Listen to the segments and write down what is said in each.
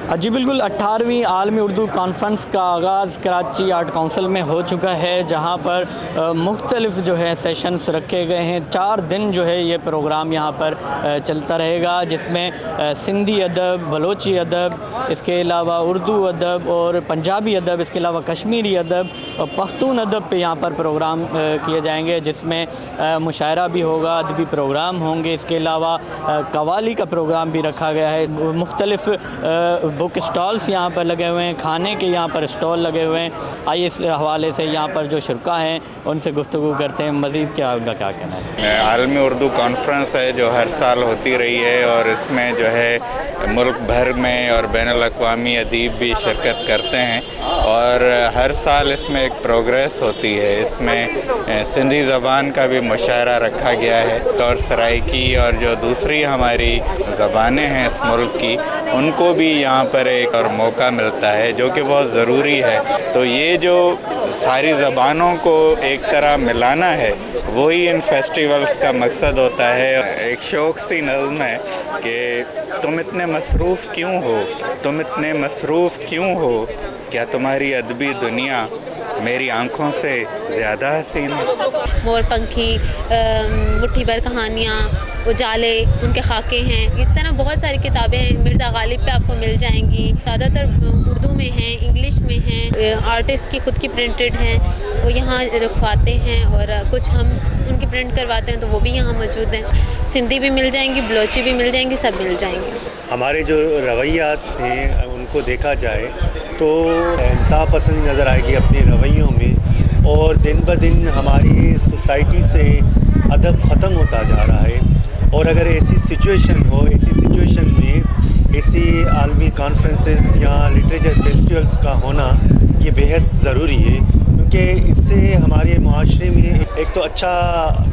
जी बिल्कुल, 18वीं आलमी उर्दू कॉन्फ्रेंस का आगाज़ कराची आर्ट काउंसिल में हो चुका है, जहां पर मुख्तलिफ़ जो है सेशंस रखे गए हैं। 4 दिन जो है ये प्रोग्राम यहां पर चलता रहेगा, जिसमें सिंधी अदब, बलोची अदब, इसके अलावा उर्दू अदब और पंजाबी अदब, इसके अलावा कश्मीरी अदब और पख्तून अदब पे यहाँ पर प्रोग्राम किए जाएंगे, जिसमें मुशायरा भी होगा, अदबी प्रोग्राम होंगे। इसके अलावा कवाली का प्रोग्राम भी रखा गया है। मुख्तलिफ़ बुक स्टॉल्स यहाँ पर लगे हुए हैं, खाने के यहाँ पर स्टॉल लगे हुए हैं। आइए इस हवाले से यहाँ पर जो शुरा हैं उनसे गुफ्तगू करते हैं। मज़ीद क्या उनका क्या कहना है? आलमी उर्दू कॉन्फ्रेंस है जो हर साल होती रही है, और इसमें जो है मुल्क भर में और बैनुल-अक़वामी अदीब भी शिरकत करते हैं, और हर साल इसमें एक प्रोग्रेस होती है। इसमें सिंधी ज़बान का भी मुशायरा रखा गया है, और सराइकी और जो दूसरी हमारी ज़बानें हैं इस मुल्क की, उनको भी यहाँ पर एक और मौका मिलता है, जो कि बहुत ज़रूरी है। तो ये जो सारी ज़बानों को एक तरह मिलाना है, वही इन फेस्टिवल्स का मकसद होता है। एक शौक़ सी नज़्म है कि तुम इतने मसरूफ़ क्यों हो, तुम इतने मसरूफ़ क्यों हो, क्या तुम्हारी अदबी दुनिया मेरी आँखों से ज़्यादा हसीन है। मोर पंखी, मुट्ठी भर कहानियाँ, उजाले, उनके खाके हैं। इस तरह बहुत सारी किताबें हैं, मिर्ज़ा गालिब पे आपको मिल जाएंगी। ज़्यादातर उर्दू में हैं, इंग्लिश में हैं, आर्टिस्ट की खुद की प्रिंटेड हैं, वो यहाँ रखवाते हैं, और कुछ हम उनकी प्रिंट करवाते हैं, तो वो भी यहाँ मौजूद हैं। सिंधी भी मिल जाएंगी, बलोची भी मिल जाएंगी, सब मिल जाएंगे। हमारे जो रवैयात हैं उनको देखा जाए तो इंतहा पसंद नज़र आएगी अपने रवैयों में, और दिन ब दिन हमारी सोसाइटी से अदब ख़त्म होता जा रहा है। और अगर ऐसी सिचुएशन हो, ऐसी सिचुएशन में ऐसी आलमी कॉन्फ्रेंसेस या लिटरेचर फेस्टिवल्स का होना ये बेहद ज़रूरी है, क्योंकि इससे हमारे मुआशरे में एक तो अच्छा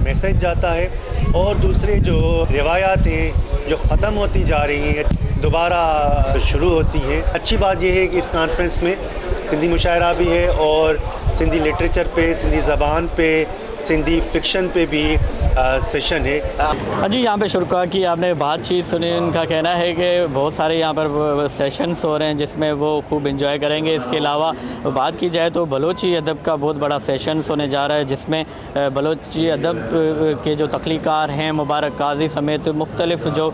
मैसेज जाता है, और दूसरे जो रिवायात हैं जो ख़त्म होती जा रही हैं दोबारा शुरू होती हैं। अच्छी बात यह है कि इस कॉन्फ्रेंस में सिंधी मुशायरा भी है, और सिंधी लिटरेचर पे, सिंधी ज़बान पे, सिंधी फ़िक्शन पे भी सेशन है। जी यहाँ पे शुरा की आपने बातचीत सुनी, उनका कहना है कि बहुत सारे यहाँ पर सेशंस हो रहे हैं जिसमें वो खूब इंजॉय करेंगे। इसके अलावा बात की जाए तो बलोची अदब का बहुत बड़ा सेशंस होने जा रहा है, जिसमें बलोची अदब के जो तख्लीकार हैं, मुबारक काजी समेत मुख्तलिफ़ जो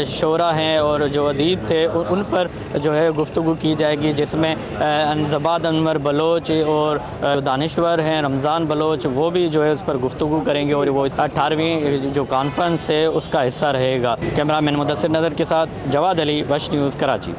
शोरा हैं और जो अदीब थे, उन पर जो है गुफ्तगू की जाएगी, जिसमें अनज़बाद अनवर बलोच और दानिश्वर हैं रमज़ान बलोच, वो भी जो है उस पर गुफ्तगू करेंगे, और वो 18वीं जो कॉन्फ्रेंस है उसका हिस्सा रहेगा। कैमरामैन मुदस्सिर नज़र के साथ जवाद अली, वश न्यूज़, कराची।